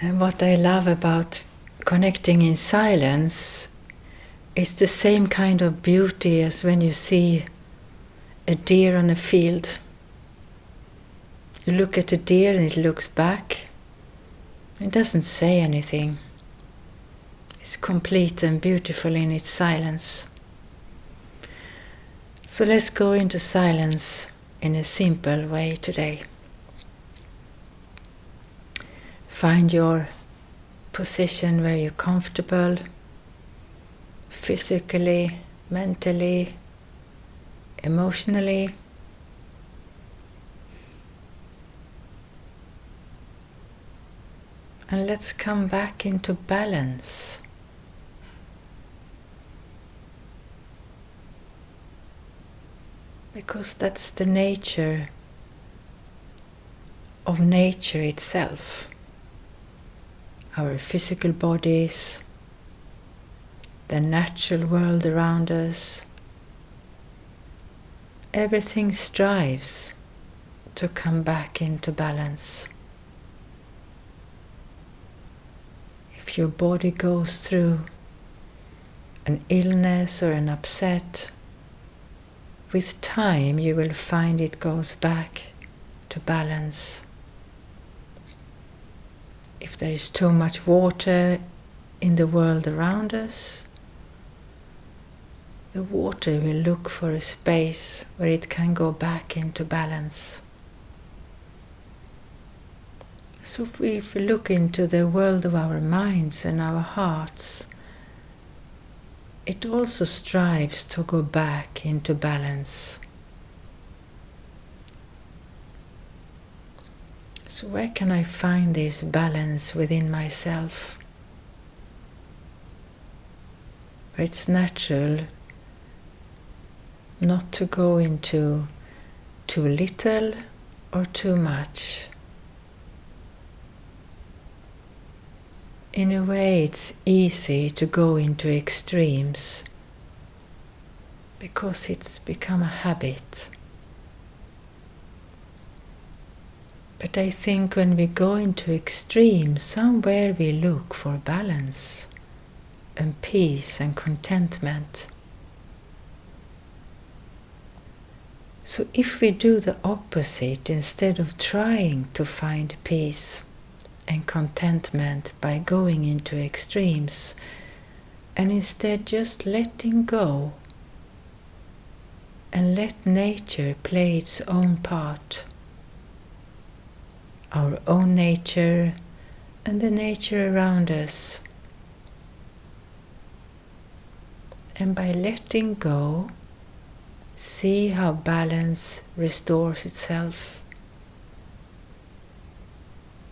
And what I love about connecting in silence is the same kind of beauty as when you see a deer on a field. You look at a deer and it looks back. It doesn't say anything. It's complete and beautiful in its silence. So let's go into silence in a simple way today. Find your position where you're comfortable, physically, mentally, emotionally. And let's come back into balance. Because that's the nature of nature itself. Our physical bodies, the natural world around us, everything strives to come back into balance. If your body goes through an illness or an upset, with time you will find it goes back to balance. If there is too much water in the world around us, the water will look for a space where it can go back into balance. So if we look into the world of our minds and our hearts, it also strives to go back into balance. So where can I find this balance within myself? Where it's natural not to go into too little or too much. In a way, it's easy to go into extremes because it's become a habit. But I think when we go into extremes, somewhere we look for balance and peace and contentment. So if we do the opposite, instead of trying to find peace and contentment by going into extremes, and instead just letting go and let nature play its own part, our own nature and the nature around us. And by letting go, see how balance restores itself.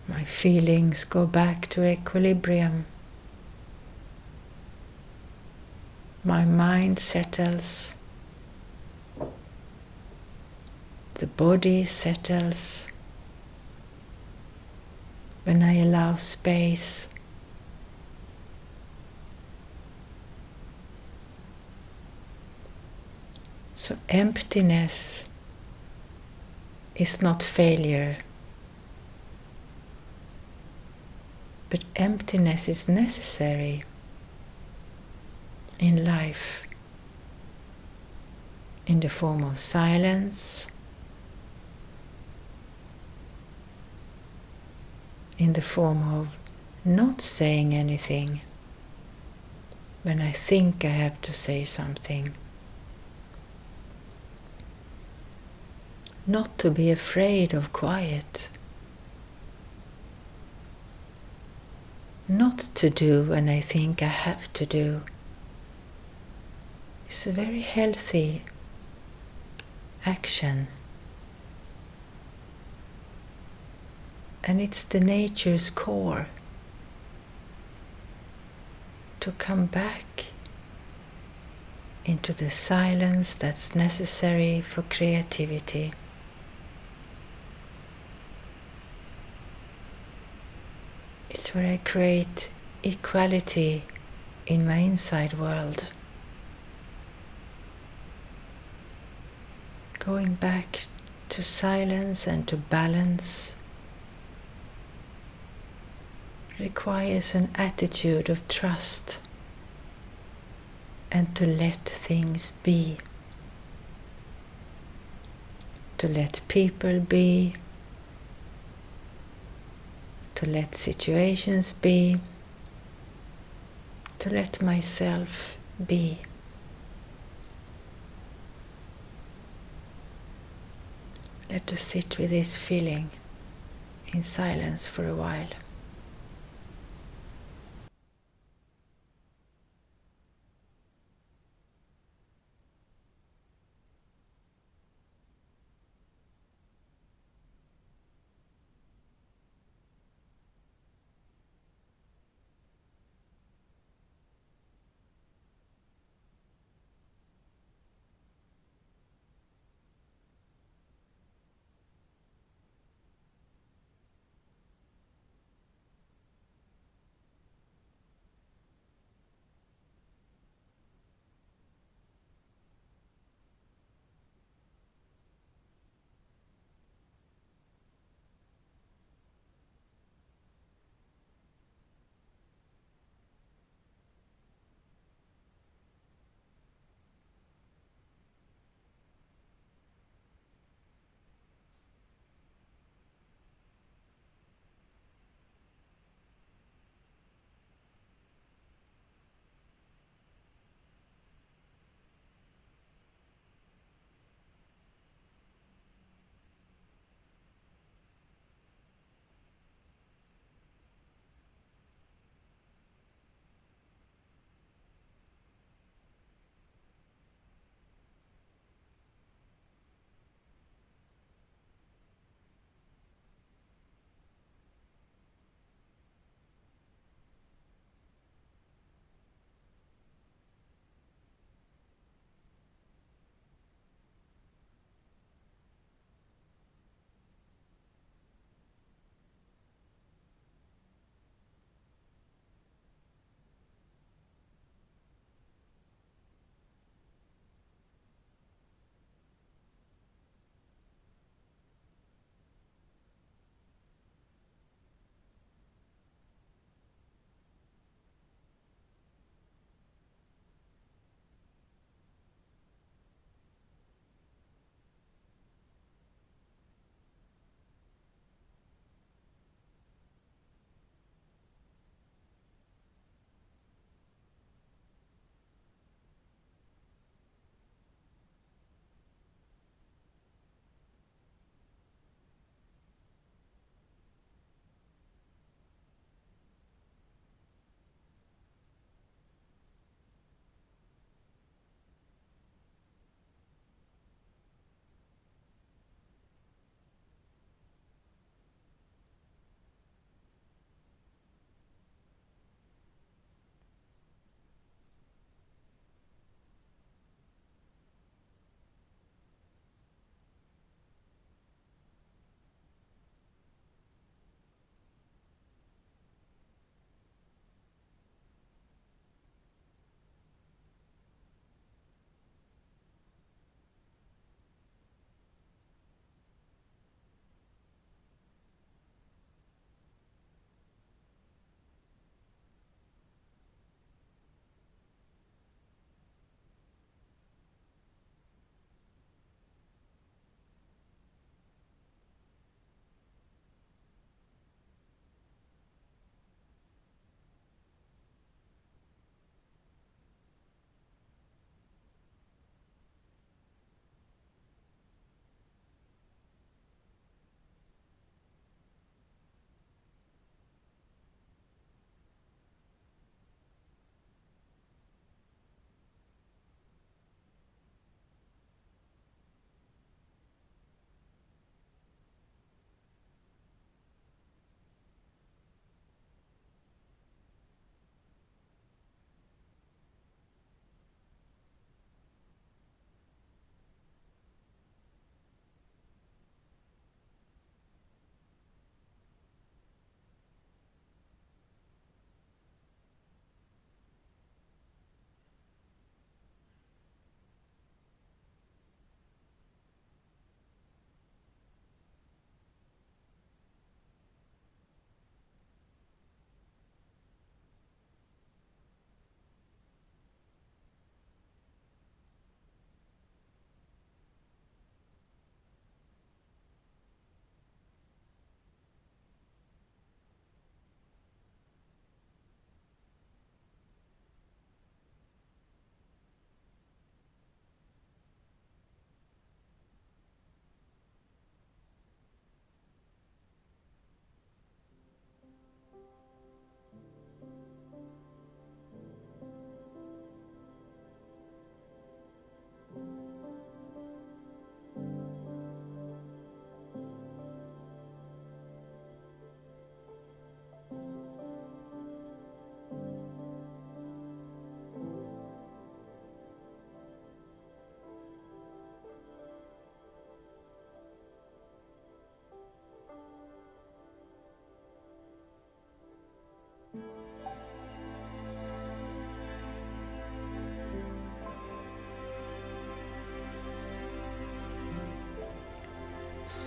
My feelings go back to equilibrium. My mind settles. The body settles. When I allow space. So emptiness is not failure. But emptiness is necessary in life, in the form of silence, in the form of not saying anything when I think I have to say something. Not to be afraid of quiet. Not to do when I think I have to do. It's a very healthy action. And it's the nature's core to come back into the silence that's necessary for creativity. It's where I create equality in my inside world. Going back to silence and to balance requires an attitude of trust and to let things be. To let people be, to let situations be, to let myself be. Let us sit with this feeling in silence for a while.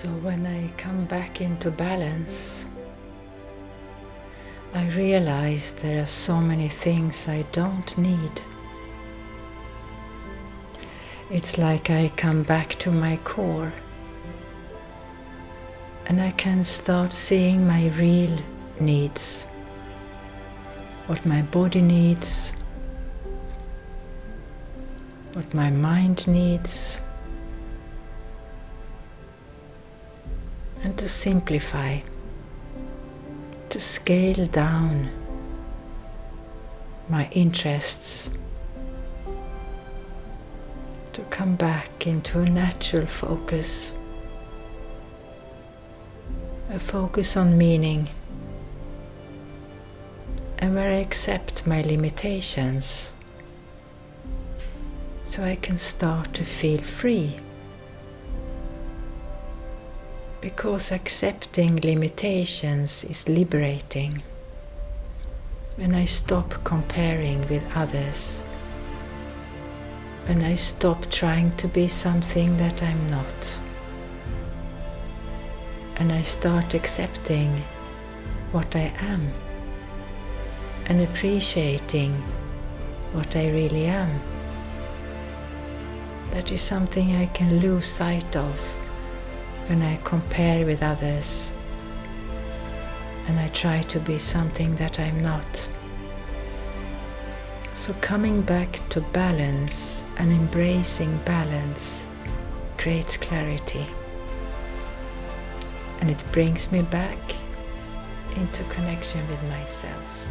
So when I come back into balance, I realize there are so many things I don't need. It's like I come back to my core and I can start seeing my real needs, what my body needs, what my mind needs, and to simplify, to scale down my interests, to come back into a natural focus, a focus on meaning, and where I accept my limitations, so I can start to feel free. Because accepting limitations is liberating. When I stop comparing with others, when I stop trying to be something that I'm not, and I start accepting what I am and appreciating what I really am, that is something I can lose sight of when I compare with others and I try to be something that I'm not. So coming back to balance and embracing balance creates clarity, and it brings me back into connection with myself.